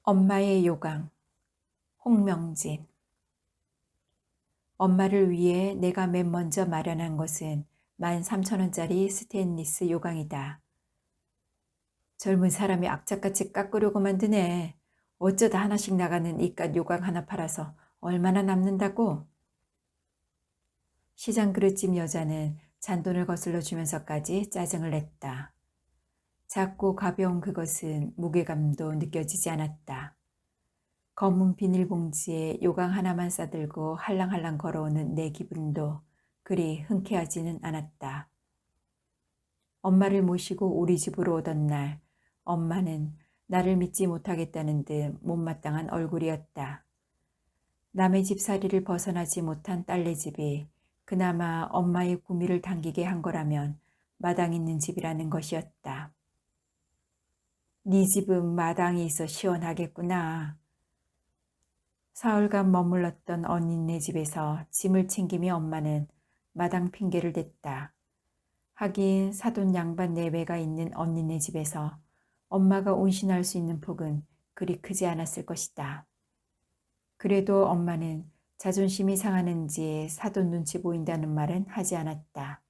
엄마의 요강. 홍명진. 엄마를 위해 내가 맨 먼저 마련한 것은 13,000원짜리 스테인리스 요강이다. 젊은 사람이 악착같이 깎으려고만 드네. 어쩌다 하나씩 나가는 이깟 요강 하나 팔아서 얼마나 남는다고? 시장 그릇집 여자는 잔돈을 거슬러 주면서까지 짜증을 냈다. 작고 가벼운 그것은 무게감도 느껴지지 않았다. 검은 비닐봉지에 요강 하나만 싸들고 할랑할랑 걸어오는 내 기분도 그리 흔쾌하지는 않았다. 엄마를 모시고 우리 집으로 오던 날 엄마는 나를 믿지 못하겠다는 듯 못마땅한 얼굴이었다. 남의 집살이를 벗어나지 못한 딸네 집이 그나마 엄마의 구미를 당기게 한 거라면 마당 있는 집이라는 것이었다. 네 집은 마당이 있어 시원하겠구나. 사흘간 머물렀던 언니네 집에서 짐을 챙기며 엄마는 마당 핑계를 댔다. 하긴 사돈 양반 내외가 있는 언니네 집에서 엄마가 운신할 수 있는 폭은 그리 크지 않았을 것이다. 그래도 엄마는 자존심이 상하는지 사돈 눈치 보인다는 말은 하지 않았다.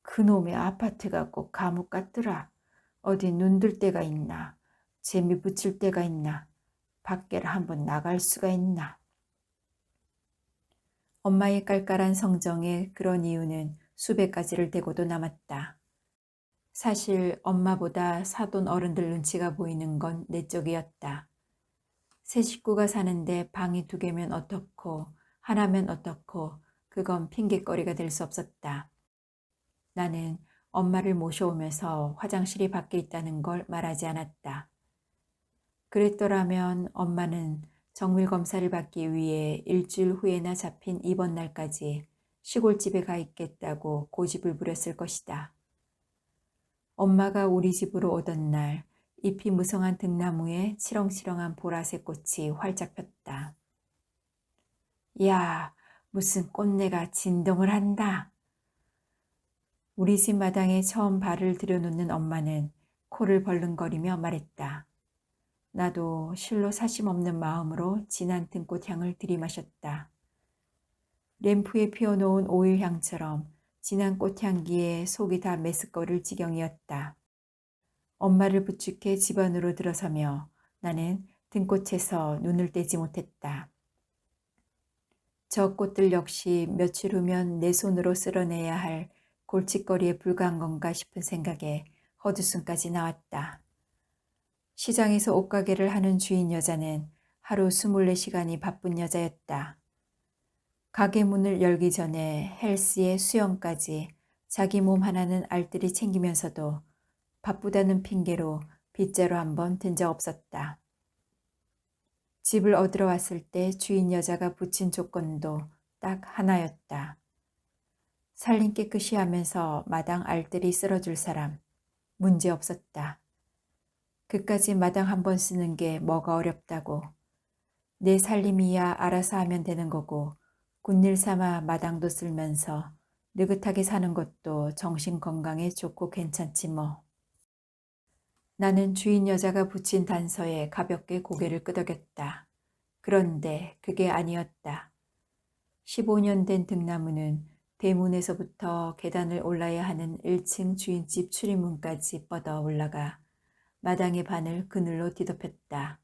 그놈의 아파트가 꼭 감옥 같더라. 어디 눈들 데가 있나. 재미 붙일 데가 있나. 밖에를 한번 나갈 수가 있나. 엄마의 깔깔한 성정에 그런 이유는 수백 가지를 대고도 남았다. 사실 엄마보다 사돈 어른들 눈치가 보이는 건 내 쪽이었다. 세 식구가 사는데 방이 2개면 어떻고 하나면 어떻고 그건 핑곗거리가 될 수 없었다. 나는 엄마를 모셔오면서 화장실이 밖에 있다는 걸 말하지 않았다. 그랬더라면 엄마는 정밀검사를 받기 위해 일주일 후에나 잡힌 입원 날까지 시골집에 가 있겠다고 고집을 부렸을 것이다. 엄마가 우리 집으로 오던 날 잎이 무성한 등나무에 치렁치렁한 보라색 꽃이 활짝 폈다. 야, 무슨 꽃내가 진동을 한다. 우리 집 마당에 처음 발을 들여놓는 엄마는 코를 벌렁거리며 말했다. 나도 실로 사심 없는 마음으로 진한 등꽃 향을 들이마셨다. 램프에 피워놓은 오일향처럼 진한 꽃향기에 속이 다 메스꺼를 지경이었다. 엄마를 부축해 집 안으로 들어서며 나는 등꽃에서 눈을 떼지 못했다. 저 꽃들 역시 며칠 후면 내 손으로 쓸어내야 할 골칫거리에 불과한 건가 싶은 생각에 헛웃음까지 나왔다. 시장에서 옷가게를 하는 주인 여자는 하루 24시간이 바쁜 여자였다. 가게 문을 열기 전에 헬스에 수영까지 자기 몸 하나는 알뜰히 챙기면서도 바쁘다는 핑계로 빗자루 한번 든 적 없었다. 집을 얻으러 왔을 때 주인 여자가 붙인 조건도 딱 하나였다. 살림 깨끗이 하면서 마당 알뜰히 쓸어줄 사람. 문제 없었다. 그까지 마당 한번 쓰는 게 뭐가 어렵다고. 내 살림이야 알아서 하면 되는 거고 군일 삼아 마당도 쓸면서 느긋하게 사는 것도 정신 건강에 좋고 괜찮지 뭐. 나는 주인 여자가 붙인 단서에 가볍게 고개를 끄덕였다. 그런데 그게 아니었다. 15년 된 등나무는 대문에서부터 계단을 올라야 하는 1층 주인집 출입문까지 뻗어 올라가 마당의 반을 그늘로 뒤덮였다.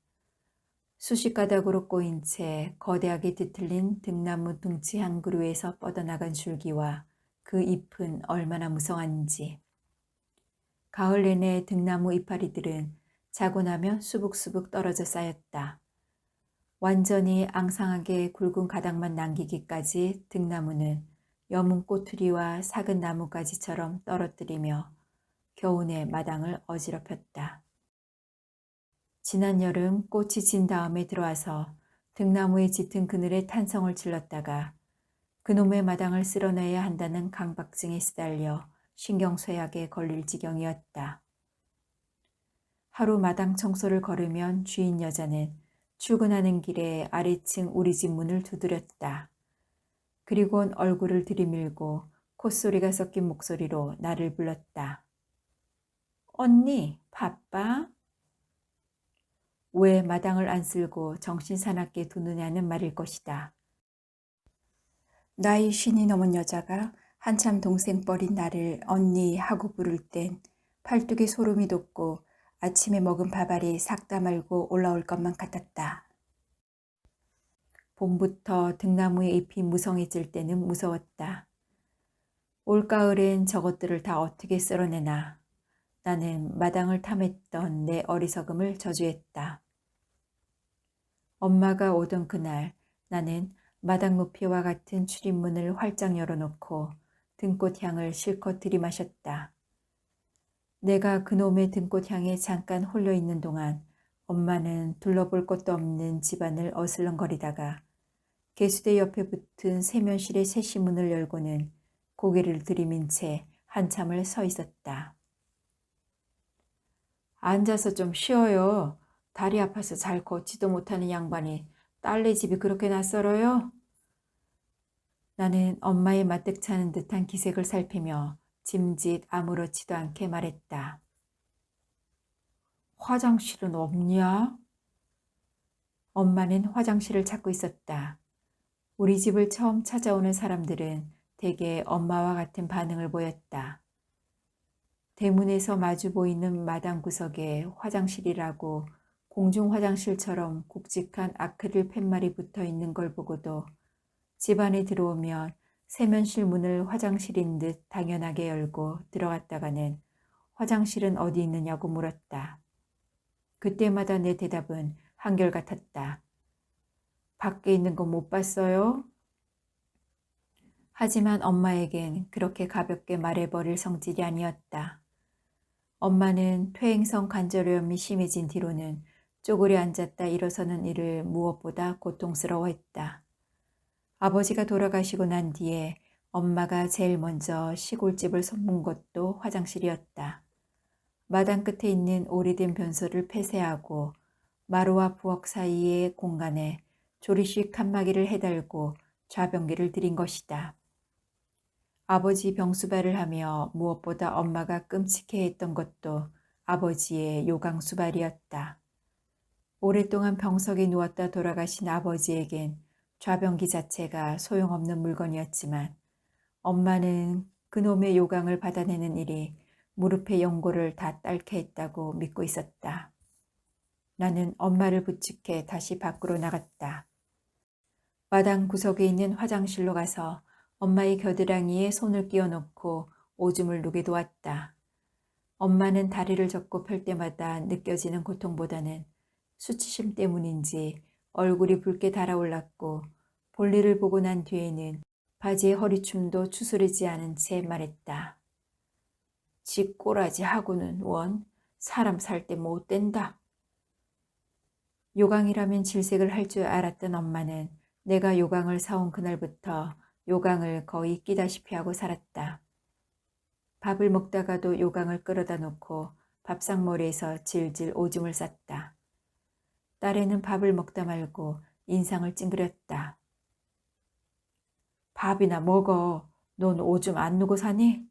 수십 가닥으로 꼬인 채 거대하게 뒤틀린 등나무 둥치 한 그루에서 뻗어나간 줄기와 그 잎은 얼마나 무성한지. 가을 내내 등나무 이파리들은 자고 나면 수북수북 떨어져 쌓였다. 완전히 앙상하게 굵은 가닥만 남기기까지 등나무는 여문 꼬투리와 작은 나뭇가지처럼 떨어뜨리며 겨우내 마당을 어지럽혔다. 지난 여름 꽃이 진 다음에 들어와서 등나무에 짙은 그늘에 탄성을 질렀다가 그놈의 마당을 쓸어내야 한다는 강박증에 시달려 신경쇠약에 걸릴 지경이었다. 하루 마당 청소를 걸으면 주인 여자는 출근하는 길에 아래층 우리 집 문을 두드렸다. 그리곤 얼굴을 들이밀고 콧소리가 섞인 목소리로 나를 불렀다. 언니, 바빠? 왜 마당을 안 쓸고 정신 사납게 두느냐는 말일 것이다. 나이 50이 넘은 여자가 한참 동생뻘인 나를 언니 하고 부를 땐 팔뚝에 소름이 돋고 아침에 먹은 밥알이 싹 다 말고 올라올 것만 같았다. 봄부터 등나무의 잎이 무성해질 때는 무서웠다. 올가을엔 저것들을 다 어떻게 쓸어내나. 나는 마당을 탐했던 내 어리석음을 저주했다. 엄마가 오던 그날 나는 마당 높이와 같은 출입문을 활짝 열어놓고 등꽃향을 실컷 들이마셨다. 내가 그놈의 등꽃향에 잠깐 홀려있는 동안 엄마는 둘러볼 것도 없는 집안을 어슬렁거리다가 개수대 옆에 붙은 세면실의 세시문을 열고는 고개를 들이민 채 한참을 서 있었다. 앉아서 좀 쉬어요. 다리 아파서 잘 걷지도 못하는 양반이 딸네 집이 그렇게 낯설어요? 나는 엄마의 마뜩찮은 듯한 기색을 살피며 짐짓 아무렇지도 않게 말했다. 화장실은 없냐? 엄마는 화장실을 찾고 있었다. 우리 집을 처음 찾아오는 사람들은 대개 엄마와 같은 반응을 보였다. 대문에서 마주 보이는 마당 구석에 화장실이라고 공중 화장실처럼 굵직한 아크릴 팻말이 붙어 있는 걸 보고도 집 안에 들어오면 세면실 문을 화장실인 듯 당연하게 열고 들어갔다가는 화장실은 어디 있느냐고 물었다. 그때마다 내 대답은 한결같았다. 밖에 있는 거 못 봤어요? 하지만 엄마에겐 그렇게 가볍게 말해버릴 성질이 아니었다. 엄마는 퇴행성 관절염이 심해진 뒤로는 쪼그려 앉았다 일어서는 일을 무엇보다 고통스러워했다. 아버지가 돌아가시고 난 뒤에 엄마가 제일 먼저 시골집을 손본 것도 화장실이었다. 마당 끝에 있는 오래된 변소를 폐쇄하고 마루와 부엌 사이의 공간에 조리식 칸막이를 해달고 좌변기를 들인 것이다. 아버지 병수발을 하며 무엇보다 엄마가 끔찍해했던 것도 아버지의 요강수발이었다. 오랫동안 병석에 누웠다 돌아가신 아버지에겐 좌변기 자체가 소용없는 물건이었지만 엄마는 그놈의 요강을 받아내는 일이 무릎의 연골을 다 딸게 했다고 믿고 있었다. 나는 엄마를 부축해 다시 밖으로 나갔다. 마당 구석에 있는 화장실로 가서 엄마의 겨드랑이에 손을 끼워놓고 오줌을 누게 도왔다. 엄마는 다리를 젓고 펼 때마다 느껴지는 고통보다는 수치심 때문인지 얼굴이 붉게 달아올랐고 볼일을 보고 난 뒤에는 바지의 허리춤도 추스르지 않은 채 말했다. 지 꼬라지 하고는 원 사람 살 때 못 된다. 요강이라면 질색을 할 줄 알았던 엄마는 내가 요강을 사온 그날부터 요강을 거의 끼다시피 하고 살았다. 밥을 먹다가도 요강을 끌어다 놓고 밥상머리에서 질질 오줌을 쌌다. 딸애는 밥을 먹다 말고 인상을 찡그렸다. 밥이나 먹어. 넌 오줌 안 누고 사니?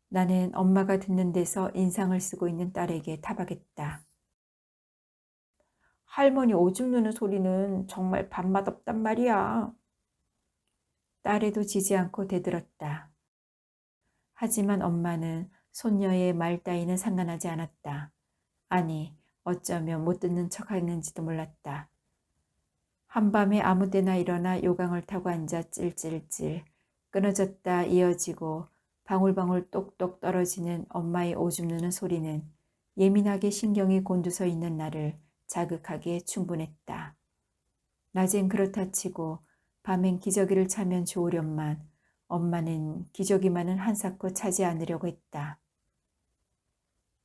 나는 엄마가 듣는 데서 인상을 쓰고 있는 딸에게 타박했다. 할머니 오줌 누는 소리는 정말 밥맛 없단 말이야. 딸애도 지지 않고 대들었다. 하지만 엄마는 손녀의 말 따위는 상관하지 않았다. 아니, 어쩌면 못 듣는 척했는지도 몰랐다. 한밤에 아무 때나 일어나 요강을 타고 앉아 찔찔찔 끊어졌다 이어지고 방울방울 똑똑 떨어지는 엄마의 오줌 누는 소리는 예민하게 신경이 곤두서 있는 나를 자극하기에 충분했다. 낮엔 그렇다 치고 밤엔 기저귀를 차면 좋으련만 엄마는 기저귀만은 한사코 차지 않으려고 했다.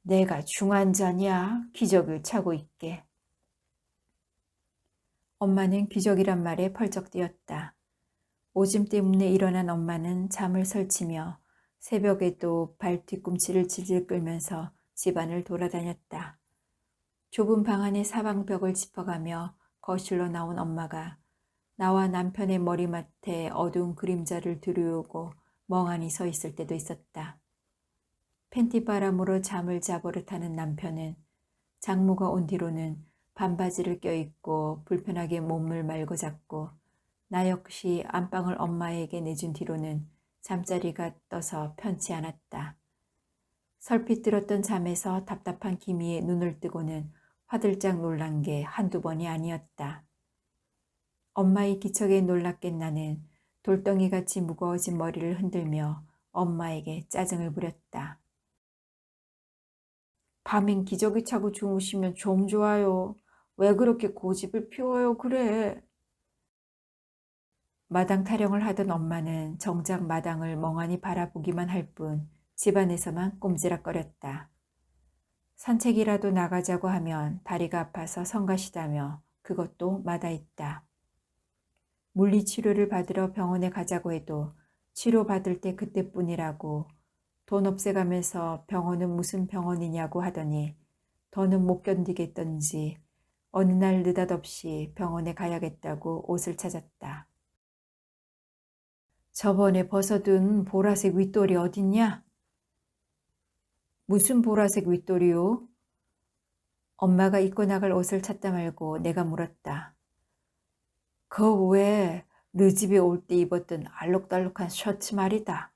내가 중환자냐? 기저귀를 차고 있게. 엄마는 기저귀란 말에 펄쩍 뛰었다. 오줌 때문에 일어난 엄마는 잠을 설치며 새벽에도 발 뒤꿈치를 질질 끌면서 집안을 돌아다녔다. 좁은 방 안의 사방벽을 짚어가며 거실로 나온 엄마가 나와 남편의 머리맡에 어두운 그림자를 두루오고 멍하니 서 있을 때도 있었다. 팬티바람으로 잠을 자버릇하는 남편은 장모가 온 뒤로는 반바지를 껴입고 불편하게 몸을 말고 잤고 나 역시 안방을 엄마에게 내준 뒤로는 잠자리가 떠서 편치 않았다. 설핏 들었던 잠에서 답답한 기미에 눈을 뜨고는 화들짝 놀란 게 한두 번이 아니었다. 엄마의 기척에 놀랍게 나는 돌덩이같이 무거워진 머리를 흔들며 엄마에게 짜증을 부렸다. 밤엔 기저귀 차고 주무시면 좀 좋아요. 왜 그렇게 고집을 피워요 그래? 마당 타령을 하던 엄마는 정작 마당을 멍하니 바라보기만 할 뿐 집안에서만 꼼지락거렸다. 산책이라도 나가자고 하면 다리가 아파서 성가시다며 그것도 마다했다. 물리치료를 받으러 병원에 가자고 해도 치료받을 때 그때뿐이라고 돈 없애가면서 병원은 무슨 병원이냐고 하더니 더는 못 견디겠던지 어느 날 느닷없이 병원에 가야겠다고 옷을 찾았다. 저번에 벗어둔 보라색 윗돌이 어딨냐? 무슨 보라색 윗돌이요? 엄마가 입고 나갈 옷을 찾다 말고 내가 물었다. 그 왜 너 집에 올 때 입었던 알록달록한 셔츠 말이다.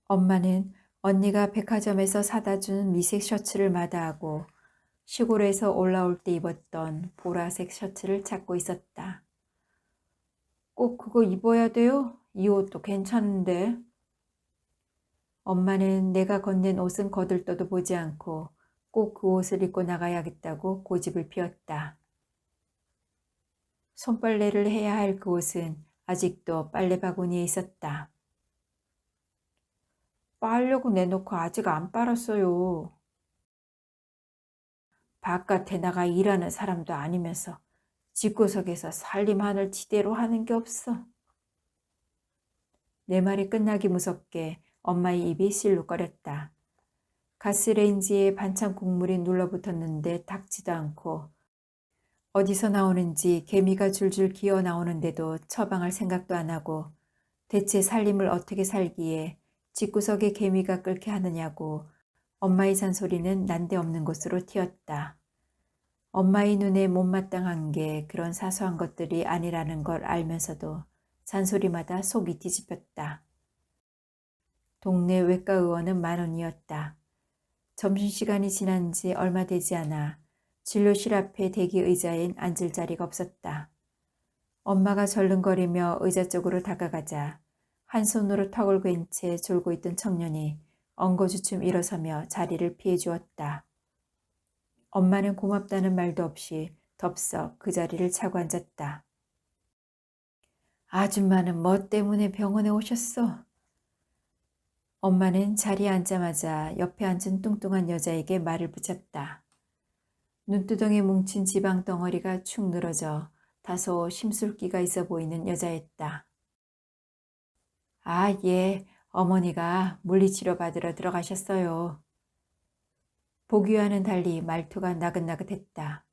엄마는 언니가 백화점에서 사다 준 미색 셔츠를 마다하고 시골에서 올라올 때 입었던 보라색 셔츠를 찾고 있었다. 꼭 그거 입어야 돼요? 이 옷도 괜찮은데. 엄마는 내가 건넨 옷은 거들떠도 보지 않고 꼭 그 옷을 입고 나가야겠다고 고집을 피웠다. 손빨래를 해야 할 그 옷은 아직도 빨래 바구니에 있었다. 빨려고 내놓고 아직 안 빨았어요. 바깥에 나가 일하는 사람도 아니면서 집구석에서 살림하늘 지대로 하는 게 없어. 내 말이 끝나기 무섭게 엄마의 입이 실룩거렸다. 가스레인지에 반찬 국물이 눌러붙었는데 닦지도 않고 어디서 나오는지 개미가 줄줄 기어 나오는데도 처방할 생각도 안 하고 대체 살림을 어떻게 살기에 집구석에 개미가 끓게 하느냐고 엄마의 잔소리는 난데없는 곳으로 튀었다. 엄마의 눈에 못마땅한 게 그런 사소한 것들이 아니라는 걸 알면서도 잔소리마다 속이 뒤집혔다. 동네 외과 의원은 10,000원이었다. 점심시간이 지난 지 얼마 되지 않아 진료실 앞에 대기 의자엔 앉을 자리가 없었다. 엄마가 절름거리며 의자 쪽으로 다가가자 한 손으로 턱을 괜 채 졸고 있던 청년이 엉거주춤 일어서며 자리를 피해 주었다. 엄마는 고맙다는 말도 없이 덥석 그 자리를 차고 앉았다. 아줌마는 뭐 때문에 병원에 오셨어? 엄마는 자리에 앉자마자 옆에 앉은 뚱뚱한 여자에게 말을 붙였다. 눈두덩이 뭉친 지방 덩어리가 축 늘어져 다소 심술기가 있어 보이는 여자였다. 아, 예, 어머니가 물리치료 받으러 들어가셨어요. 보기와는 달리 말투가 나긋나긋했다.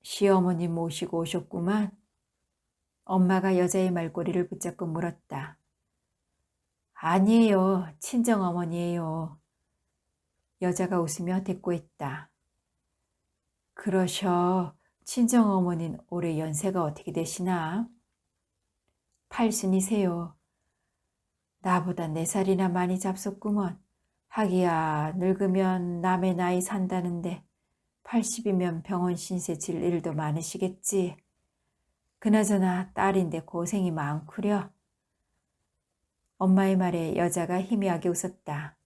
시어머니 모시고 오셨구만. 엄마가 여자의 말꼬리를 붙잡고 물었다. 아니에요, 친정어머니예요. 여자가 웃으며 대꾸했다. 그러셔. 친정어머니는 올해 연세가 어떻게 되시나? 80이세요. 나보다 4살이나 많이 잡섰구먼. 하기야 늙으면 남의 나이 산다는데 80이면 병원 신세 질 일도 많으시겠지. 그나저나 딸인데 고생이 많구려. 엄마의 말에 여자가 희미하게 웃었다.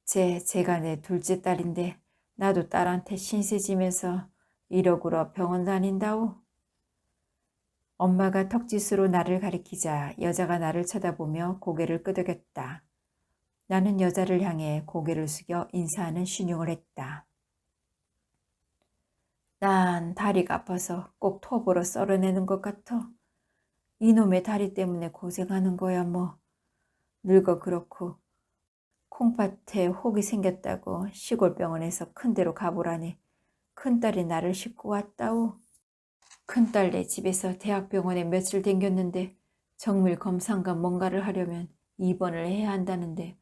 제가 내 둘째 딸인데 나도 딸한테 신세 지면서 이러구러 병원 다닌다오. 엄마가 턱짓으로 나를 가리키자 여자가 나를 쳐다보며 고개를 끄덕였다. 나는 여자를 향해 고개를 숙여 인사하는 신용을 했다. 난 다리가 아파서 꼭 톱으로 썰어내는 것 같아. 이놈의 다리 때문에 고생하는 거야 뭐. 늙어 그렇고 콩밭에 혹이 생겼다고 시골 병원에서 큰 데로 가보라니 큰딸이 나를 싣고 왔다오. 큰딸네 집에서 대학병원에 며칠 댕겼는데 정밀 검사인가 뭔가를 하려면 입원을 해야 한다는데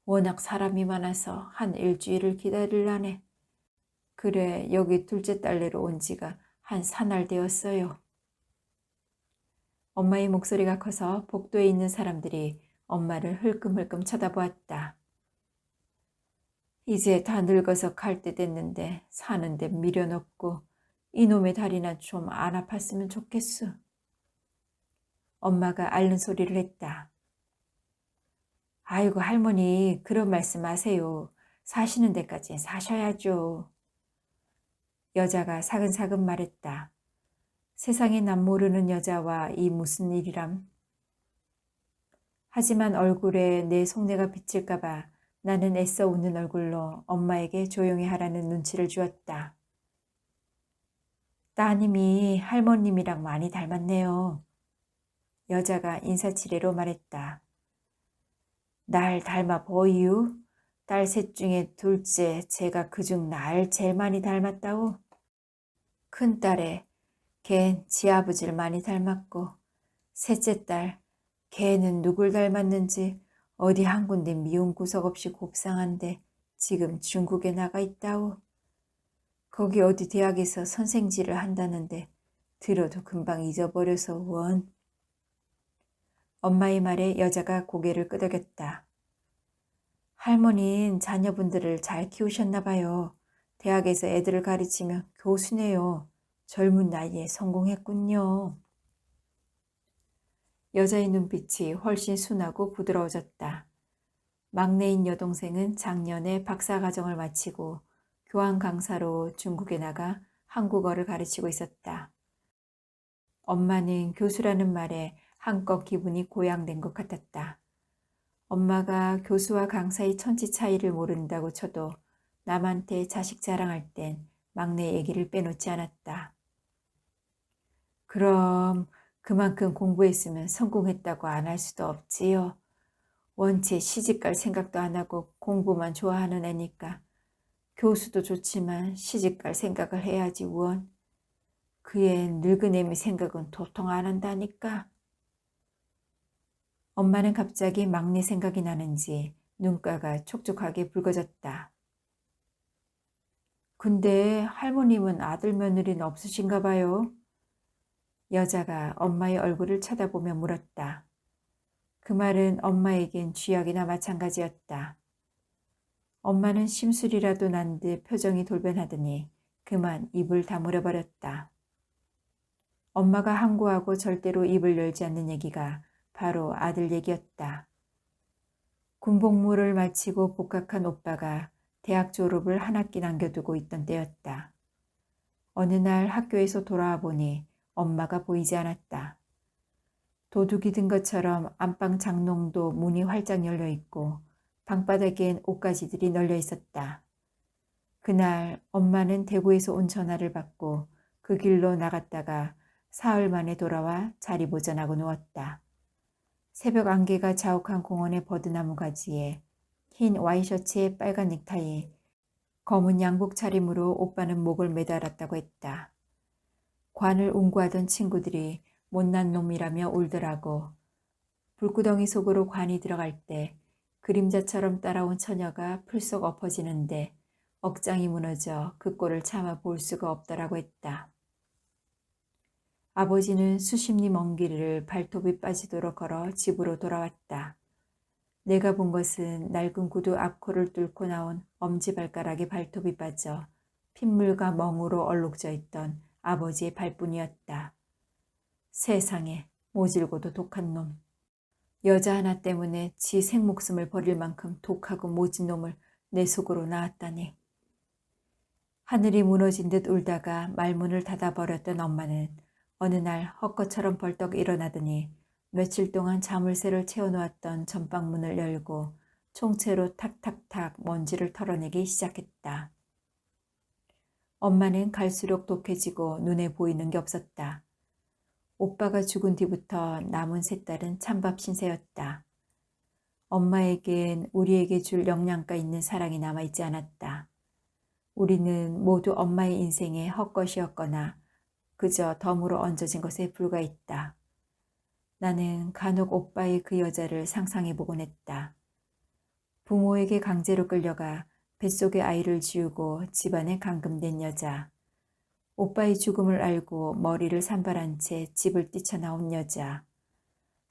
워낙 사람이 많아서 한 일주일을 기다릴라네. 그래, 여기 둘째 딸내로 온 지가 한 사날 되었어요. 엄마의 목소리가 커서 복도에 있는 사람들이 엄마를 흘끔흘끔 쳐다보았다. 이제 다 늙어서 갈 때 됐는데 사는데 미련 없고 이놈의 다리나 좀 안 아팠으면 좋겠어. 엄마가 앓는 소리를 했다. 아이고 할머니 그런 말씀 마세요. 사시는 데까지 사셔야죠. 여자가 사근사근 말했다. 세상에 남 모르는 여자와 이 무슨 일이람. 하지만 얼굴에 내 속내가 비칠까봐 나는 애써 웃는 얼굴로 엄마에게 조용히 하라는 눈치를 주었다. 따님이 할머님이랑 많이 닮았네요. 여자가 인사치레로 말했다. 날 닮아 보이유? 딸 셋 중에 둘째 제가 그중 날 제일 많이 닮았다오. 큰딸에 걘 지 아버지를 많이 닮았고 셋째 딸 걔는 누굴 닮았는지 어디 한 군데 미운 구석 없이 곱상한데 지금 중국에 나가 있다오. 거기 어디 대학에서 선생질을 한다는데 들어도 금방 잊어버려서 원. 엄마의 말에 여자가 고개를 끄덕였다. 할머니는 자녀분들을 잘 키우셨나 봐요. 대학에서 애들을 가르치며 교수네요. 젊은 나이에 성공했군요. 여자의 눈빛이 훨씬 순하고 부드러워졌다. 막내인 여동생은 작년에 박사과정을 마치고 교환 강사로 중국에 나가 한국어를 가르치고 있었다. 엄마는 교수라는 말에 한껏 기분이 고양된 것 같았다. 엄마가 교수와 강사의 천지 차이를 모른다고 쳐도 남한테 자식 자랑할 땐 막내 얘기를 빼놓지 않았다. 그럼 그만큼 공부했으면 성공했다고 안 할 수도 없지요. 원체 시집갈 생각도 안 하고 공부만 좋아하는 애니까 교수도 좋지만 시집갈 생각을 해야지 원. 그애 늙은 애미 생각은 도통 안 한다니까. 엄마는 갑자기 막내 생각이 나는지 눈가가 촉촉하게 붉어졌다. 근데 할머님은 아들 며느리는 없으신가 봐요. 여자가 엄마의 얼굴을 쳐다보며 물었다. 그 말은 엄마에겐 쥐약이나 마찬가지였다. 엄마는 심술이라도 난 듯 표정이 돌변하더니 그만 입을 다물어 버렸다. 엄마가 항구하고 절대로 입을 열지 않는 얘기가 바로 아들 얘기였다. 군복무를 마치고 복학한 오빠가 대학 졸업을 한 학기 남겨두고 있던 때였다. 어느 날 학교에서 돌아와 보니 엄마가 보이지 않았다. 도둑이 든 것처럼 안방 장롱도 문이 활짝 열려 있고 방바닥엔 옷가지들이 널려 있었다. 그날 엄마는 대구에서 온 전화를 받고 그 길로 나갔다가 사흘 만에 돌아와 자리 보전하고 누웠다. 새벽 안개가 자욱한 공원의 버드나무 가지에 흰 와이셔츠에 빨간 넥타이에 검은 양복 차림으로 오빠는 목을 매달았다고 했다. 관을 운구하던 친구들이 못난 놈이라며 울더라고. 불구덩이 속으로 관이 들어갈 때 그림자처럼 따라온 처녀가 풀썩 엎어지는데 억장이 무너져 그 꼴을 참아 볼 수가 없더라고 했다. 아버지는 수십 리 먼 길을 발톱이 빠지도록 걸어 집으로 돌아왔다. 내가 본 것은 낡은 구두 앞코를 뚫고 나온 엄지발가락에 발톱이 빠져 핏물과 멍으로 얼룩져 있던 아버지의 발뿐이었다. 세상에 모질고도 독한 놈. 여자 하나 때문에 지 생목숨을 버릴 만큼 독하고 모진 놈을 내 속으로 낳았다니. 하늘이 무너진 듯 울다가 말문을 닫아버렸던 엄마는 어느 날 헛것처럼 벌떡 일어나더니 며칠 동안 자물쇠를 채워놓았던 전방문을 열고 총채로 탁탁탁 먼지를 털어내기 시작했다. 엄마는 갈수록 독해지고 눈에 보이는 게 없었다. 오빠가 죽은 뒤부터 남은 세 딸은 찬밥 신세였다. 엄마에겐 우리에게 줄 영양가 있는 사랑이 남아있지 않았다. 우리는 모두 엄마의 인생의 헛것이었거나 그저 덤으로 얹어진 것에 불과했다. 나는 간혹 오빠의 그 여자를 상상해보곤 했다. 부모에게 강제로 끌려가 뱃속의 아이를 지우고 집안에 감금된 여자. 오빠의 죽음을 알고 머리를 산발한 채 집을 뛰쳐나온 여자.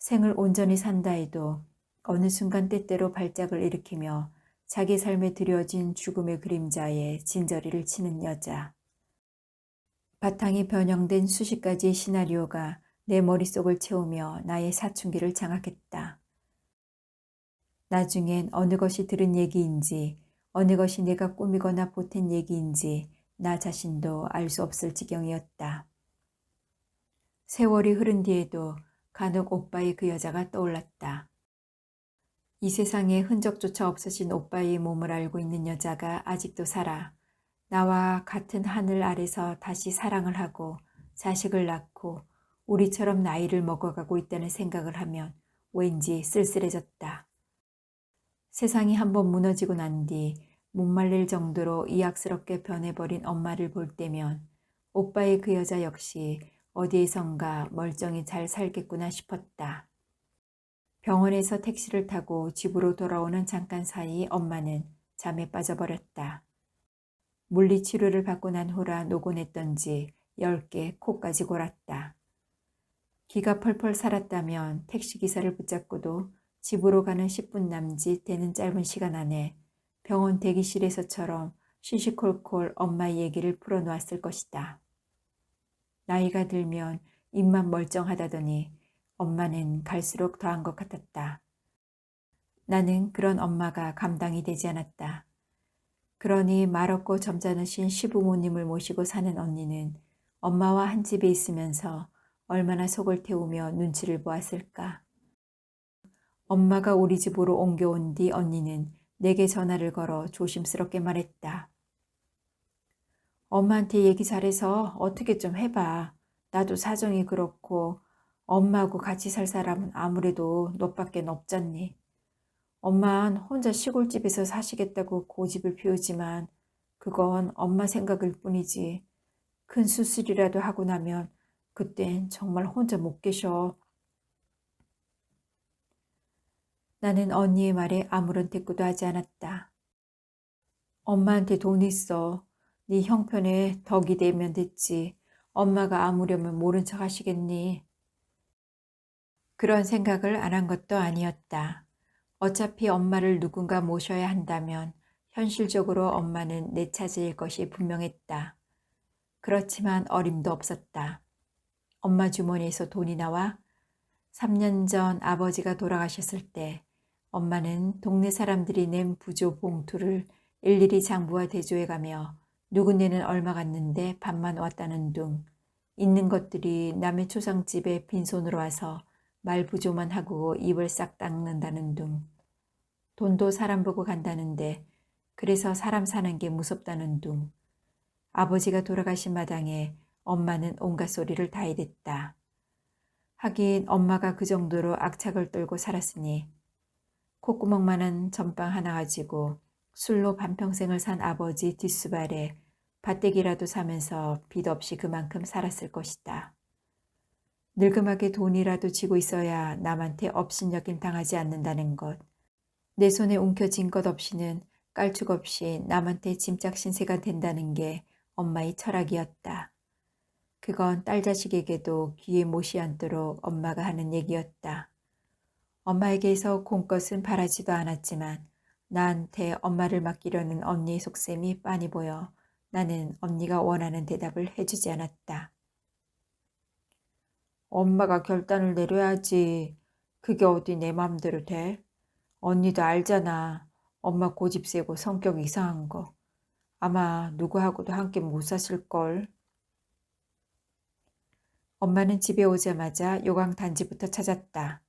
생을 온전히 산다 해도 어느 순간 때때로 발작을 일으키며 자기 삶에 들여진 죽음의 그림자에 진저리를 치는 여자. 바탕이 변형된 수십 가지의 시나리오가 내 머릿속을 채우며 나의 사춘기를 장악했다. 나중엔 어느 것이 들은 얘기인지 어느 것이 내가 꾸미거나 보탠 얘기인지 나 자신도 알 수 없을 지경이었다. 세월이 흐른 뒤에도 간혹 오빠의 그 여자가 떠올랐다. 이 세상에 흔적조차 없어진 오빠의 몸을 알고 있는 여자가 아직도 살아 나와 같은 하늘 아래서 다시 사랑을 하고 자식을 낳고 우리처럼 나이를 먹어가고 있다는 생각을 하면 왠지 쓸쓸해졌다. 세상이 한번 무너지고 난 뒤 못 말릴 정도로 이악스럽게 변해버린 엄마를 볼 때면 오빠의 그 여자 역시 어디에선가 멀쩡히 잘 살겠구나 싶었다. 병원에서 택시를 타고 집으로 돌아오는 잠깐 사이 엄마는 잠에 빠져버렸다. 물리치료를 받고 난 후라 노곤했던지 10개 코까지 골았다. 기가 펄펄 살았다면 택시기사를 붙잡고도 집으로 가는 10분 남짓 되는 짧은 시간 안에 병원 대기실에서처럼 시시콜콜 엄마의 얘기를 풀어놓았을 것이다. 나이가 들면 입만 멀쩡하다더니 엄마는 갈수록 더한 것 같았다. 나는 그런 엄마가 감당이 되지 않았다. 그러니 말없고 점잖으신 시부모님을 모시고 사는 언니는 엄마와 한 집에 있으면서 얼마나 속을 태우며 눈치를 보았을까. 엄마가 우리 집으로 옮겨온 뒤 언니는 내게 전화를 걸어 조심스럽게 말했다. 엄마한테 얘기 잘해서 어떻게 좀 해봐. 나도 사정이 그렇고 엄마하고 같이 살 사람은 아무래도 너밖엔 없잖니. 엄만 혼자 시골집에서 사시겠다고 고집을 피우지만 그건 엄마 생각일 뿐이지. 큰 수술이라도 하고 나면 그땐 정말 혼자 못 계셔. 나는 언니의 말에 아무런 대꾸도 하지 않았다. 엄마한테 돈 있어. 네 형편에 덕이 되면 됐지. 엄마가 아무려면 모른 척 하시겠니? 그런 생각을 안 한 것도 아니었다. 어차피 엄마를 누군가 모셔야 한다면 현실적으로 엄마는 내 차지일 것이 분명했다. 그렇지만 어림도 없었다. 엄마 주머니에서 돈이 나와 3년 전 아버지가 돌아가셨을 때 엄마는 동네 사람들이 낸 부조 봉투를 일일이 장부와 대조해가며 누구네는 얼마 갔는데 반만 왔다는 둥, 있는 것들이 남의 초상집에 빈손으로 와서 말 부조만 하고 입을 싹 닦는다는 둥, 돈도 사람 보고 간다는데 그래서 사람 사는 게 무섭다는 둥, 아버지가 돌아가신 마당에 엄마는 온갖 소리를 다 해댔다. 하긴 엄마가 그 정도로 악착을 떨고 살았으니 콧구멍만한 전빵 하나 가지고 술로 반평생을 산 아버지 뒷수발에 밭대기라도 사면서 빚 없이 그만큼 살았을 것이다. 늙음하게 돈이라도 쥐고 있어야 남한테 업신여김 당하지 않는다는 것. 내 손에 움켜쥔 것 없이는 깔축 없이 남한테 짐짝 신세가 된다는 게 엄마의 철학이었다. 그건 딸 자식에게도 귀에 못이 앉도록 엄마가 하는 얘기였다. 엄마에게서 공것은 바라지도 않았지만 나한테 엄마를 맡기려는 언니의 속셈이 빤히 보여 나는 언니가 원하는 대답을 해주지 않았다. 엄마가 결단을 내려야지. 그게 어디 내 맘대로 돼? 언니도 알잖아. 엄마 고집 세고 성격 이상한 거. 아마 누구하고도 함께 못 사실걸. 엄마는 집에 오자마자 요강 단지부터 찾았다.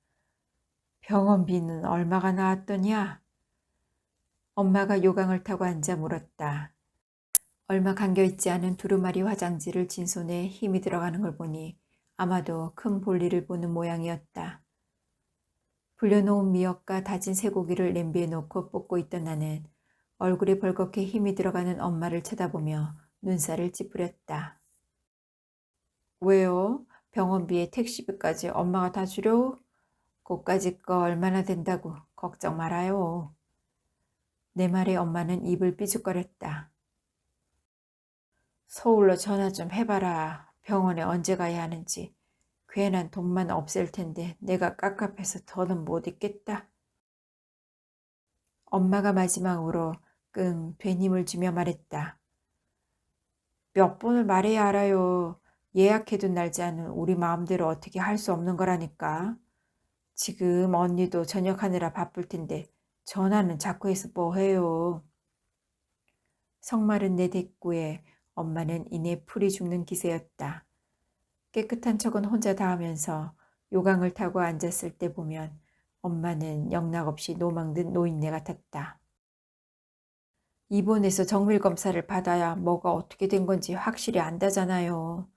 병원비는 얼마가 나왔더냐? 엄마가 요강을 타고 앉아 물었다. 얼마 감겨있지 않은 두루마리 화장지를 진 손에 힘이 들어가는 걸 보니 아마도 큰 볼일을 보는 모양이었다. 불려놓은 미역과 다진 쇠고기를 냄비에 놓고 볶고 있던 나는 얼굴에 벌겋게 힘이 들어가는 엄마를 쳐다보며 눈살을 찌푸렸다. 왜요? 병원비에 택시비까지 엄마가 다 주려? 그까짓 거 얼마나 된다고 걱정 말아요. 내 말에 엄마는 입을 삐죽거렸다. 서울로 전화 좀 해봐라. 병원에 언제 가야 하는지. 괜한 돈만 없앨 텐데 내가 깝깝해서 더는 못 있겠다. 엄마가 마지막으로 끙 된 힘을 주며 말했다. 몇 번을 말해야 알아요. 예약해둔 날짜는 우리 마음대로 어떻게 할 수 없는 거라니까. 지금 언니도 저녁하느라 바쁠 텐데 전화는 자꾸 해서 뭐 해요. 성마른 내 대꾸에 엄마는 이내 풀이 죽는 기세였다. 깨끗한 척은 혼자 다 하면서 요강을 타고 앉았을 때 보면 엄마는 영락없이 노망든 노인네 같았다. 입원해서 정밀검사를 받아야 뭐가 어떻게 된 건지 확실히 안다잖아요.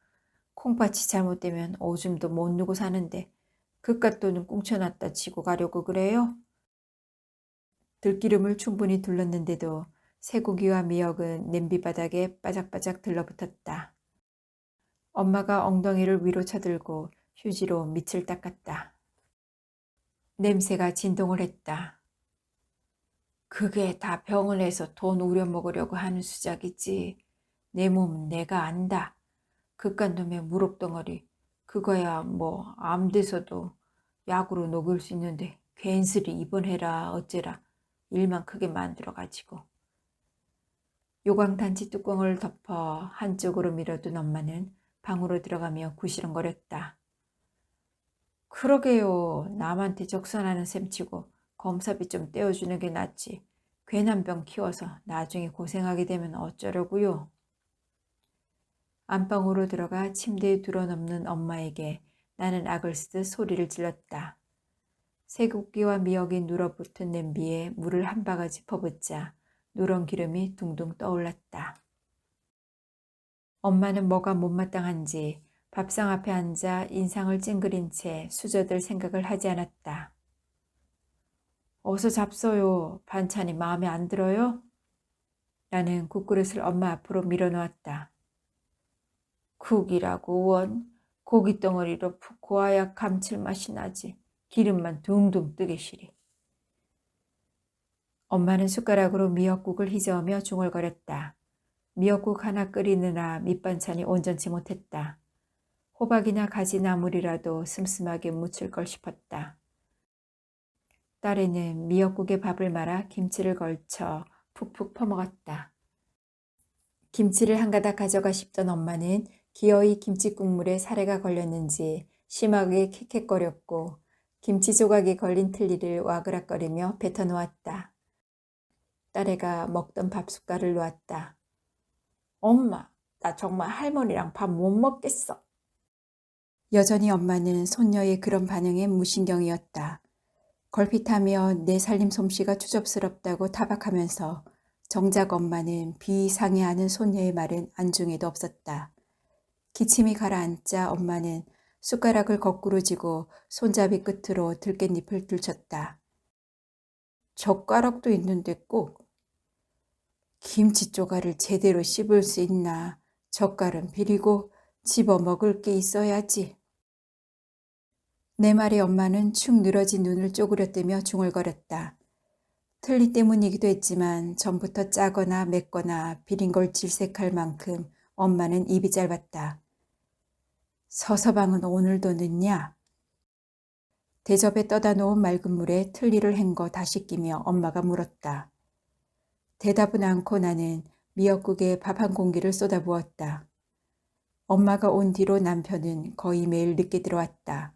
콩팥이 잘못되면 오줌도 못 누고 사는데 그깟 돈은 꽁쳐놨다 지고 가려고 그래요? 들기름을 충분히 둘렀는데도 쇠고기와 미역은 냄비 바닥에 바짝바짝 들러붙었다. 엄마가 엉덩이를 위로 쳐들고 휴지로 밑을 닦았다. 냄새가 진동을 했다. 그게 다 병원에서 돈 우려먹으려고 하는 수작이지. 내 몸은 내가 안다. 그깟 놈의 무릎덩어리. 그거야 뭐 암돼서도 약으로 녹일 수 있는데 괜스레 입원해라 어째라. 일만 크게 만들어가지고. 요광단지 뚜껑을 덮어 한쪽으로 밀어둔 엄마는 방으로 들어가며 구시렁거렸다. 그러게요. 남한테 적선하는 셈치고 검사비 좀 떼어주는 게 낫지. 괜한 병 키워서 나중에 고생하게 되면 어쩌려고요. 안방으로 들어가 침대에 드러눕는 엄마에게 나는 악을 쓰듯 소리를 질렀다. 쇠고기와 미역이 눌어붙은 냄비에 물을 한 바가지 퍼붓자 누런 기름이 둥둥 떠올랐다. 엄마는 뭐가 못마땅한지 밥상 앞에 앉아 인상을 찡그린 채 수저들 생각을 하지 않았다. 어서 잡숴요. 반찬이 마음에 안 들어요? 나는 국그릇을 엄마 앞으로 밀어놓았다. 국이라고 원, 고기 덩어리로 푹 고아야 감칠맛이 나지. 기름만 둥둥 뜨게 시리. 엄마는 숟가락으로 미역국을 휘저으며 중얼거렸다. 미역국 하나 끓이느라 밑반찬이 온전치 못했다. 호박이나 가지나물이라도 슴슴하게 무칠 걸 싶었다. 딸애는 미역국에 밥을 말아 김치를 걸쳐 푹푹 퍼먹었다. 김치를 한 가닥 가져가 싶던 엄마는 기어이 김치 국물에 사레가 걸렸는지 심하게 킥킥거렸고 김치 조각이 걸린 틀니를 와그락거리며 뱉어놓았다. 딸애가 먹던 밥 숟갈을 놓았다. 엄마, 나 정말 할머니랑 밥 못 먹겠어. 여전히 엄마는 손녀의 그런 반응에 무신경이었다. 걸핏하며 내 살림 솜씨가 추접스럽다고 타박하면서 정작 엄마는 비상해하는 손녀의 말은 안중에도 없었다. 기침이 가라앉자 엄마는 숟가락을 거꾸로 쥐고 손잡이 끝으로 들깻잎을 들쳤다. 젓가락도 있는데 꼭 김치 쪼가를 제대로 씹을 수 있나. 젓갈은 비리고 집어 먹을 게 있어야지. 내 말에 엄마는 축 늘어진 눈을 쪼그렸대며 중얼거렸다. 틀니 때문이기도 했지만 전부터 짜거나 맵거나 비린 걸 질색할 만큼 엄마는 입이 짧았다. 서서방은 오늘도 늦냐? 대접에 떠다 놓은 맑은 물에 틀니를 헹궈 다시 끼며 엄마가 물었다. 대답은 않고 나는 미역국에 밥 한 공기를 쏟아부었다. 엄마가 온 뒤로 남편은 거의 매일 늦게 들어왔다.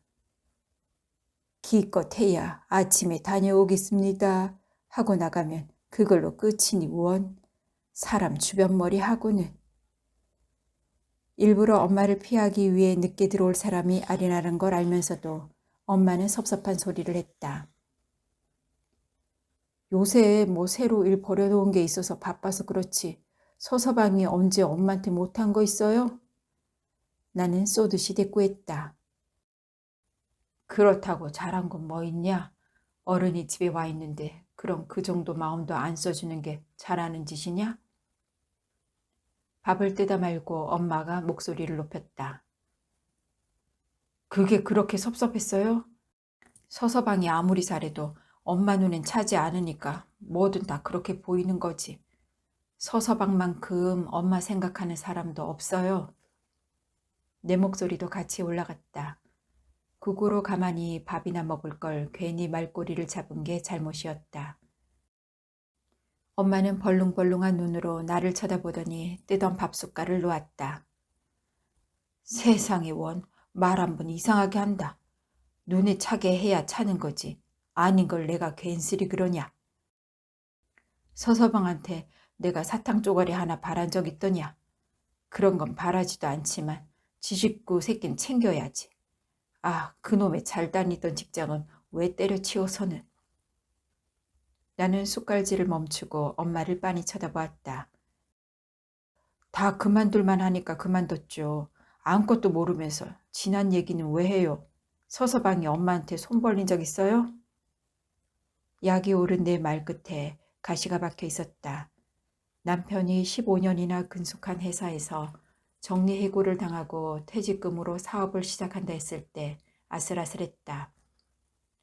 기껏 해야 아침에 다녀오겠습니다 하고 나가면 그걸로 끝이니 원. 사람 주변머리 하고는. 일부러 엄마를 피하기 위해 늦게 들어올 사람이 아니라는 걸 알면서도 엄마는 섭섭한 소리를 했다. 요새 뭐 새로 일 버려놓은 게 있어서 바빠서 그렇지. 서서방이 언제 엄마한테 못한 거 있어요? 나는 쏘듯이 대꾸했다. 그렇다고 잘한 건 뭐 있냐? 어른이 집에 와 있는데 그럼 그 정도 마음도 안 써주는 게 잘하는 짓이냐? 밥을 뜯어 말고 엄마가 목소리를 높였다. 그게 그렇게 섭섭했어요? 서서방이 아무리 잘해도 엄마 눈엔 차지 않으니까 뭐든 다 그렇게 보이는 거지. 서서방만큼 엄마 생각하는 사람도 없어요. 내 목소리도 같이 올라갔다. 국으로 가만히 밥이나 먹을 걸 괜히 말꼬리를 잡은 게 잘못이었다. 엄마는 벌렁벌렁한 눈으로 나를 쳐다보더니 뜨던 밥숟갈을 놓았다. 세상에 원, 말 한 번 이상하게 한다. 눈에 차게 해야 차는 거지. 아닌 걸 내가 괜스레 그러냐. 서서방한테 내가 사탕 쪼가리 하나 바란 적 있더냐. 그런 건 바라지도 않지만 지식구 새낀 챙겨야지. 아, 그놈의 잘 다니던 직장은 왜 때려치워서는. 나는 숟갈질을 멈추고 엄마를 빤히 쳐다보았다. 다 그만둘만 하니까 그만뒀죠. 아무것도 모르면서 지난 얘기는 왜 해요? 서서방이 엄마한테 손 벌린 적 있어요? 약이 오른 내 말끝에 가시가 박혀 있었다. 남편이 15년이나 근속한 회사에서 정리해고를 당하고 퇴직금으로 사업을 시작한다 했을 때 아슬아슬했다.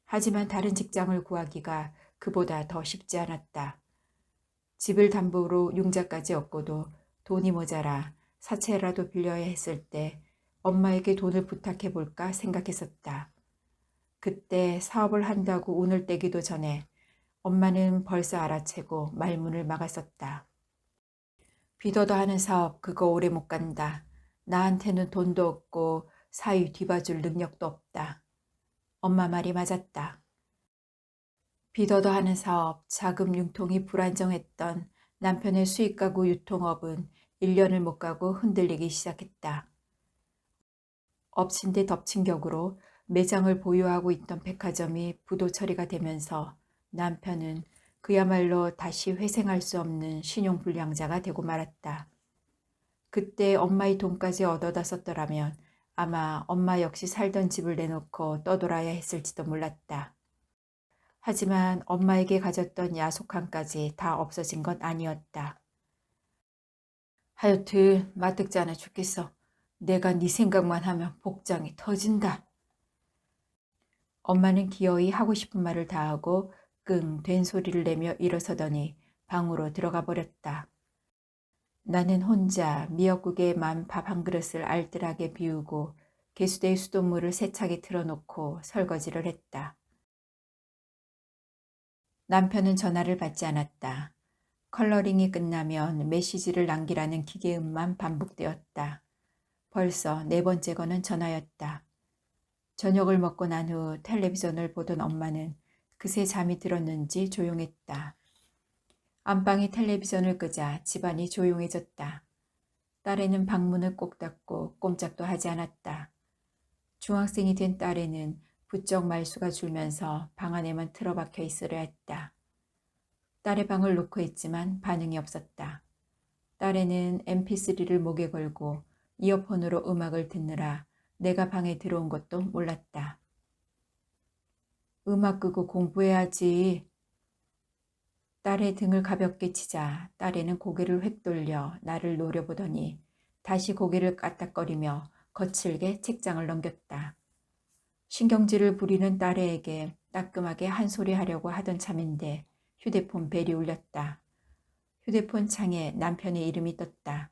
하지만 다른 직장을 구하기가 그보다 더 쉽지 않았다. 집을 담보로 융자까지 얻고도 돈이 모자라 사채라도 빌려야 했을 때 엄마에게 돈을 부탁해 볼까 생각했었다. 그때 사업을 한다고 운을 떼기도 전에 엄마는 벌써 알아채고 말문을 막았었다. 비더도 하는 사업 그거 오래 못 간다. 나한테는 돈도 없고 사위 뒤봐줄 능력도 없다. 엄마 말이 맞았다. 비더도 하는 사업 자금 융통이 불안정했던 남편의 수입 가구 유통업은 1년을 못 가고 흔들리기 시작했다. 엎친 데 덮친 격으로 매장을 보유하고 있던 백화점이 부도 처리가 되면서 남편은 그야말로 다시 회생할 수 없는 신용불량자가 되고 말았다. 그때 엄마의 돈까지 얻어다 썼더라면 아마 엄마 역시 살던 집을 내놓고 떠돌아야 했을지도 몰랐다. 하지만 엄마에게 가졌던 야속함까지 다 없어진 건 아니었다. 하여튼 마뜩잖아 죽겠어. 내가 네 생각만 하면 복장이 터진다. 엄마는 기어이 하고 싶은 말을 다하고 끙 된 소리를 내며 일어서더니 방으로 들어가 버렸다. 나는 혼자 미역국에 만 밥 한 그릇을 알뜰하게 비우고 개수대의 수돗물을 세차게 틀어놓고 설거지를 했다. 남편은 전화를 받지 않았다. 컬러링이 끝나면 메시지를 남기라는 기계음만 반복되었다. 벌써 4번째 거는 전화였다. 저녁을 먹고 난 후 텔레비전을 보던 엄마는 그새 잠이 들었는지 조용했다. 안방에 텔레비전을 끄자 집안이 조용해졌다. 딸애는 방문을 꼭 닫고 꼼짝도 하지 않았다. 중학생이 된 딸애는 부쩍 말수가 줄면서 방 안에만 틀어박혀 있으려 했다. 딸의 방을 놓고 있지만 반응이 없었다. 딸애는 mp3를 목에 걸고 이어폰으로 음악을 듣느라 내가 방에 들어온 것도 몰랐다. 음악 끄고 공부해야지. 딸의 등을 가볍게 치자 딸애는 고개를 획 돌려 나를 노려보더니 다시 고개를 까딱거리며 거칠게 책장을 넘겼다. 신경질을 부리는 딸애에게 따끔하게 한 소리 하려고 하던 참인데 휴대폰 벨이 울렸다. 휴대폰 창에 남편의 이름이 떴다.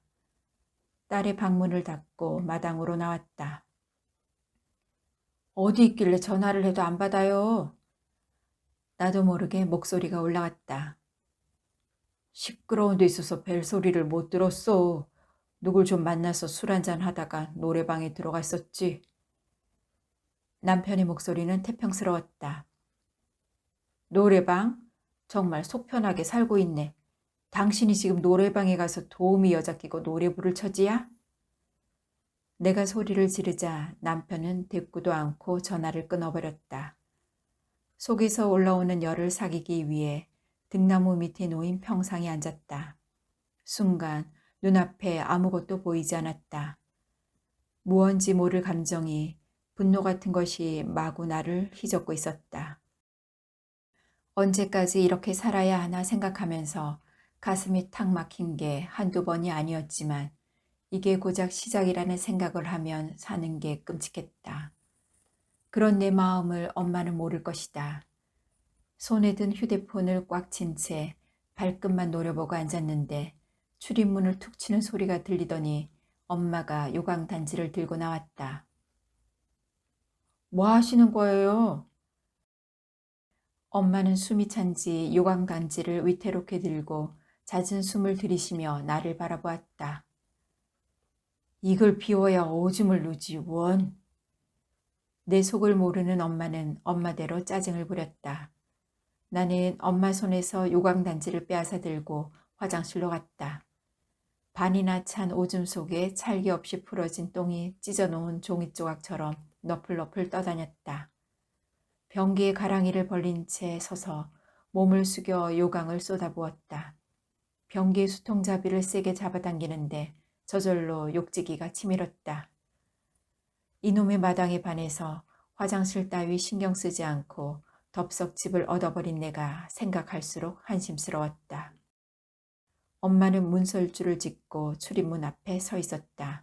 딸의 방문을 닫고 마당으로 나왔다. 어디 있길래 전화를 해도 안 받아요? 나도 모르게 목소리가 올라갔다. 시끄러운 데 있어서 벨소리를 못 들었어. 누굴 좀 만나서 술 한잔 하다가 노래방에 들어갔었지. 남편의 목소리는 태평스러웠다. 노래방? 정말 속 편하게 살고 있네. 당신이 지금 노래방에 가서 도우미 여자 끼고 노래 부를 처지야? 내가 소리를 지르자 남편은 대꾸도 않고 전화를 끊어버렸다. 속에서 올라오는 열을 사귀기 위해 등나무 밑에 놓인 평상에 앉았다. 순간 눈앞에 아무것도 보이지 않았다. 무언지 모를 감정이 분노 같은 것이 마구 나를 휘젓고 있었다. 언제까지 이렇게 살아야 하나 생각하면서 가슴이 탁 막힌 게 한두 번이 아니었지만 이게 고작 시작이라는 생각을 하면 사는 게 끔찍했다. 그런 내 마음을 엄마는 모를 것이다. 손에 든 휴대폰을 꽉 쥔 채 발끝만 노려보고 앉았는데 출입문을 툭 치는 소리가 들리더니 엄마가 요강단지를 들고 나왔다. 뭐 하시는 거예요? 엄마는 숨이 찬지 요강단지를 위태롭게 들고 잦은 숨을 들이쉬며 나를 바라보았다. 이걸 비워야 오줌을 누지 원. 내 속을 모르는 엄마는 엄마대로 짜증을 부렸다. 나는 엄마 손에서 요강단지를 빼앗아 들고 화장실로 갔다. 반이나 찬 오줌 속에 찰기 없이 풀어진 똥이 찢어놓은 종이 조각처럼 너풀너풀 떠다녔다. 변기에 가랑이를 벌린 채 서서 몸을 숙여 요강을 쏟아부었다. 변기의 수통잡이를 세게 잡아당기는데 저절로 욕지기가 치밀었다. 이놈의 마당에 반해서 화장실 따위 신경 쓰지 않고 덥석 집을 얻어버린 내가 생각할수록 한심스러웠다. 엄마는 문설주를 짚고 출입문 앞에 서 있었다.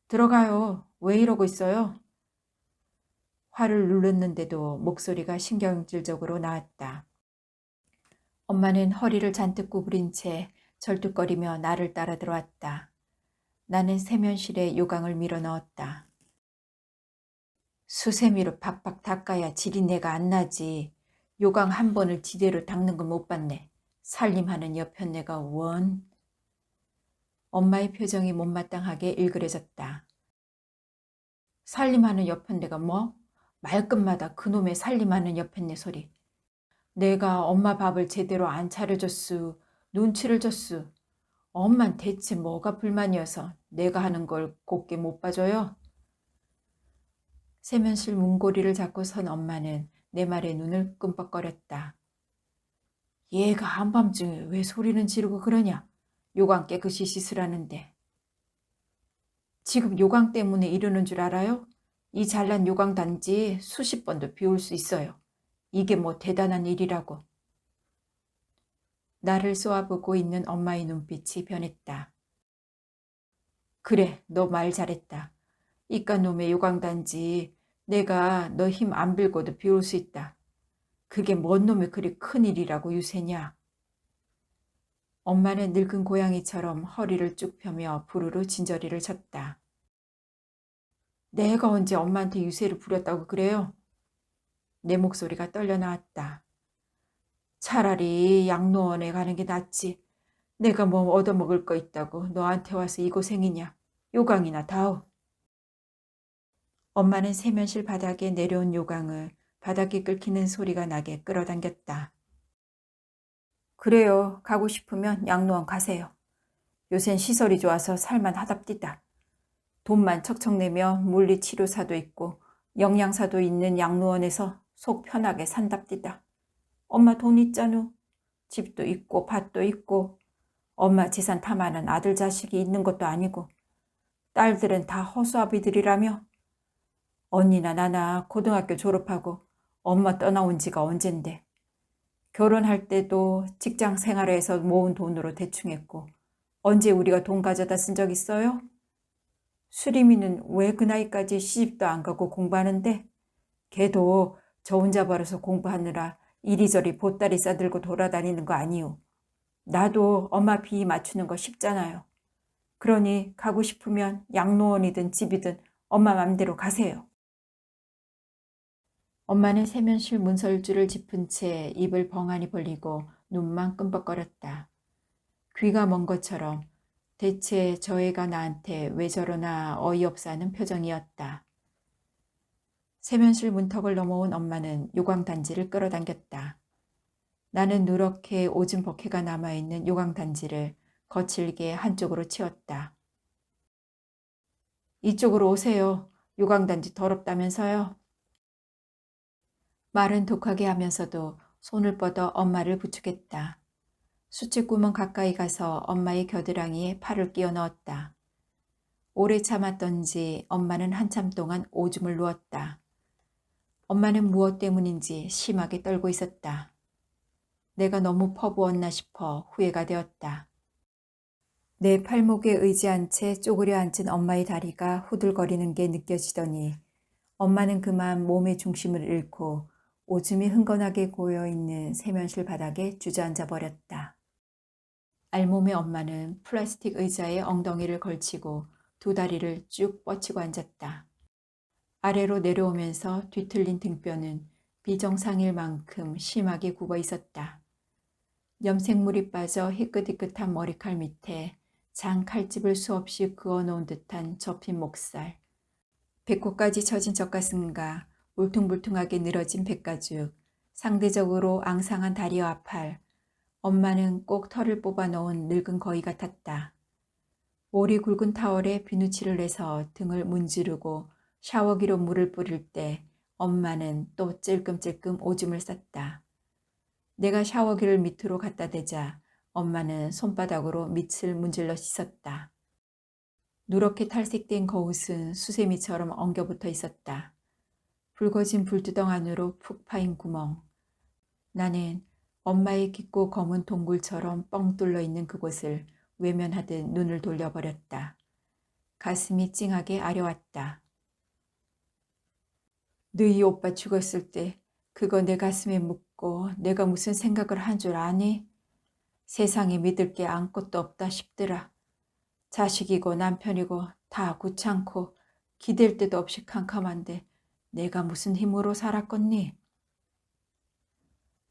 들어가요. 왜 이러고 있어요? 화를 눌렀는데도 목소리가 신경질적으로 나왔다. 엄마는 허리를 잔뜩 구부린 채 절뚝거리며 나를 따라 들어왔다. 나는 세면실에 요강을 밀어 넣었다. 수세미로 팍팍 닦아야 지린내가 안 나지. 요강 한 번을 지대로 닦는 건 못 봤네. 살림하는 여편네가 원. 엄마의 표정이 못마땅하게 일그레졌다. 살림하는 여편네가 뭐? 말끝마다 그놈의 살림하는 여편네 소리. 내가 엄마 밥을 제대로 안 차려줬수. 눈치를 줬수. 엄만 대체 뭐가 불만이어서 내가 하는 걸 곱게 못 봐줘요? 세면실 문고리를 잡고 선 엄마는 내 말에 눈을 끔뻑거렸다. 얘가 한밤중에 왜 소리는 지르고 그러냐? 요강 깨끗이 씻으라는데. 지금 요강 때문에 이러는 줄 알아요? 이 잘난 요강 단지 수십 번도 비울 수 있어요. 이게 뭐 대단한 일이라고. 나를 쏘아보고 있는 엄마의 눈빛이 변했다. 그래, 너 말 잘했다. 이깟 놈의 요강 단지 내가 너 힘 안 빌고도 비울 수 있다. 그게 뭔 놈의 그리 큰일이라고 유세냐. 엄마는 늙은 고양이처럼 허리를 쭉 펴며 부르르 진저리를 쳤다. 내가 언제 엄마한테 유세를 부렸다고 그래요? 내 목소리가 떨려 나왔다. 차라리 양로원에 가는 게 낫지. 내가 뭐 얻어먹을 거 있다고 너한테 와서 이 고생이냐. 요강이나 다오. 엄마는 세면실 바닥에 내려온 요강을 바닥이 끓기는 소리가 나게 끌어당겼다. 그래요. 가고 싶으면 양로원 가세요. 요샌 시설이 좋아서 살만 하답디다. 돈만 척척 내며 물리치료사도 있고 영양사도 있는 양로원에서 속 편하게 산답디다. 엄마 돈 있잖우. 집도 있고 밭도 있고 엄마 재산 탐하는 아들 자식이 있는 것도 아니고 딸들은 다 허수아비들이라며. 언니나 나나 고등학교 졸업하고 엄마 떠나온 지가 언젠데. 결혼할 때도 직장 생활에서 모은 돈으로 대충 했고 언제 우리가 돈 가져다 쓴 적 있어요? 수림이는 왜 그 나이까지 시집도 안 가고 공부하는데? 걔도 저 혼자 벌어서 공부하느라 이리저리 보따리 싸들고 돌아다니는 거 아니오. 나도 엄마 비 맞추는 거 쉽잖아요. 그러니 가고 싶으면 양로원이든 집이든 엄마 맘대로 가세요. 엄마는 세면실 문설주를 짚은 채 입을 벙하니 벌리고 눈만 끔뻑거렸다. 귀가 먼 것처럼 대체 저 애가 나한테 왜 저러나 어이없어 하는 표정이었다. 세면실 문턱을 넘어온 엄마는 요강단지를 끌어당겼다. 나는 누렇게 오줌 버케가 남아있는 요강단지를 거칠게 한쪽으로 치웠다. 이쪽으로 오세요. 요강단지 더럽다면서요. 말은 독하게 하면서도 손을 뻗어 엄마를 부축했다. 수치구멍 가까이 가서 엄마의 겨드랑이에 팔을 끼워 넣었다. 오래 참았던지 엄마는 한참 동안 오줌을 누웠다. 엄마는 무엇 때문인지 심하게 떨고 있었다. 내가 너무 퍼부었나 싶어 후회가 되었다. 내 팔목에 의지한 채 쪼그려 앉은 엄마의 다리가 후들거리는 게 느껴지더니 엄마는 그만 몸의 중심을 잃고 오줌이 흥건하게 고여있는 세면실 바닥에 주저앉아 버렸다. 알몸의 엄마는 플라스틱 의자에 엉덩이를 걸치고 두 다리를 쭉 뻗치고 앉았다. 아래로 내려오면서 뒤틀린 등뼈는 비정상일 만큼 심하게 굽어 있었다. 염색물이 빠져 희끗희끗한 머리칼 밑에 장 칼집을 수없이 그어놓은 듯한 접힌 목살, 배꼽까지 처진 젖가슴과 울퉁불퉁하게 늘어진 백가죽, 상대적으로 앙상한 다리와 팔, 엄마는 꼭 털을 뽑아 넣은 늙은 거위 같았다. 오리 굵은 타월에 비누칠을 내서 등을 문지르고 샤워기로 물을 뿌릴 때 엄마는 또 찔끔찔끔 오줌을 쌌다. 내가 샤워기를 밑으로 갖다 대자 엄마는 손바닥으로 밑을 문질러 씻었다. 누렇게 탈색된 거웃은 수세미처럼 엉겨붙어 있었다. 붉어진 불두덩 안으로 푹 파인 구멍. 나는 엄마의 깊고 검은 동굴처럼 뻥 뚫려 있는 그곳을 외면하듯 눈을 돌려버렸다. 가슴이 찡하게 아려왔다. 너희 오빠 죽었을 때 그거 내 가슴에 묻고 내가 무슨 생각을 한 줄 아니? 세상에 믿을 게 아무것도 없다 싶더라. 자식이고 남편이고 다 귀찮고 기댈 데도 없이 캄캄한데 내가 무슨 힘으로 살았겠니?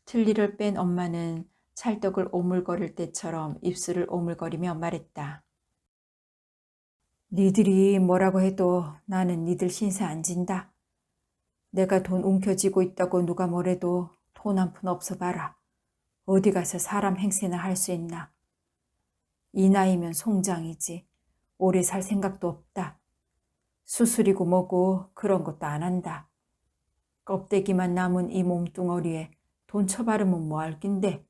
틀니를 뺀 엄마는 찰떡을 오물거릴 때처럼 입술을 오물거리며 말했다. 니들이 뭐라고 해도 나는 니들 신세 안 진다. 내가 돈 움켜쥐고 있다고 누가 뭐래도 돈 한 푼 없어 봐라. 어디 가서 사람 행세나 할 수 있나. 이 나이면 송장이지. 오래 살 생각도 없다. 수술이고 뭐고 그런 것도 안 한다. 껍데기만 남은 이 몸뚱어리에 돈 쳐바르면 뭐 할 낀데.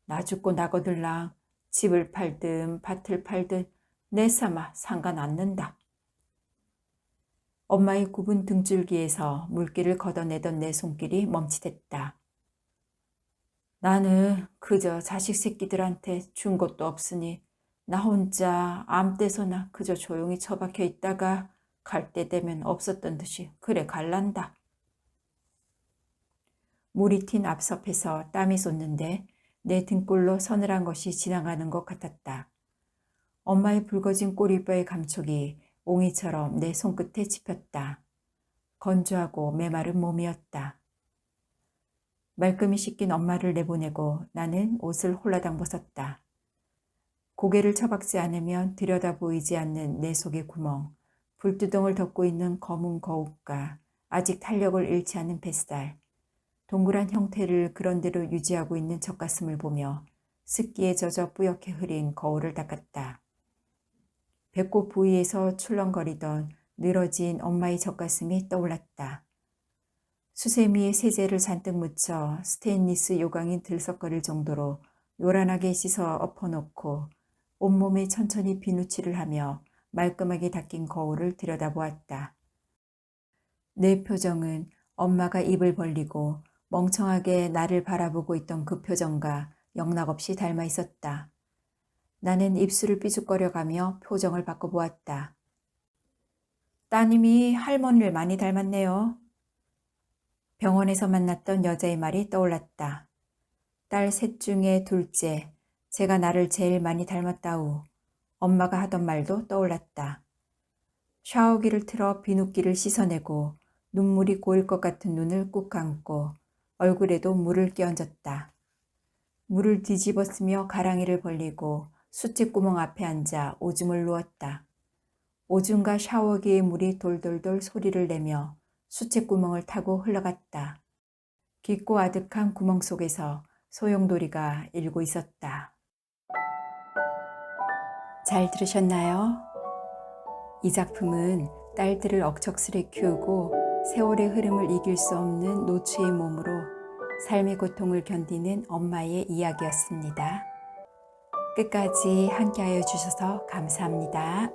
나 죽고 나거들랑 집을 팔든 밭을 팔든 내삼아 상관 안 는다. 엄마의 굽은 등줄기에서 물기를 걷어내던 내 손길이 멈칫했다. 나는 그저 자식 새끼들한테 준 것도 없으니 나 혼자 아무 데서나 그저 조용히 처박혀 있다가 갈 때 되면 없었던 듯이 그래 갈란다. 물이 튄 앞섭에서 땀이 솟는데 내 등골로 서늘한 것이 지나가는 것 같았다. 엄마의 붉어진 꼬리뼈의 감촉이 옹이처럼 내 손끝에 짚혔다. 건조하고 메마른 몸이었다. 말끔히 씻긴 엄마를 내보내고 나는 옷을 홀라당 벗었다. 고개를 처박지 않으면 들여다 보이지 않는 내 속의 구멍, 불두덩을 덮고 있는 검은 거울과 아직 탄력을 잃지 않은 뱃살, 동그란 형태를 그런대로 유지하고 있는 젖가슴을 보며 습기에 젖어 뿌옇게 흐린 거울을 닦았다. 배꼽 부위에서 출렁거리던 늘어진 엄마의 젖가슴이 떠올랐다. 수세미에 세제를 잔뜩 묻혀 스테인리스 요강이 들썩거릴 정도로 요란하게 씻어 엎어놓고 온몸에 천천히 비누칠을 하며 말끔하게 닦인 거울을 들여다보았다. 내 표정은 엄마가 입을 벌리고 멍청하게 나를 바라보고 있던 그 표정과 영락없이 닮아 있었다. 나는 입술을 삐죽거려가며 표정을 바꿔보았다. 따님이 할머니를 많이 닮았네요. 병원에서 만났던 여자의 말이 떠올랐다. 딸 셋 중에 둘째, 제가 나를 제일 많이 닮았다우. 엄마가 하던 말도 떠올랐다. 샤워기를 틀어 비눗기를 씻어내고 눈물이 고일 것 같은 눈을 꾹 감고 얼굴에도 물을 끼얹었다. 물을 뒤집어 쓰며 가랑이를 벌리고 수채구멍 앞에 앉아 오줌을 누웠다. 오줌과 샤워기의 물이 돌돌돌 소리를 내며 수채구멍을 타고 흘러갔다. 깊고 아득한 구멍 속에서 소용돌이가 일고 있었다. 잘 들으셨나요? 이 작품은 딸들을 억척스레 키우고 세월의 흐름을 이길 수 없는 노추의 몸으로 삶의 고통을 견디는 엄마의 이야기였습니다. 끝까지 함께하여 주셔서 감사합니다.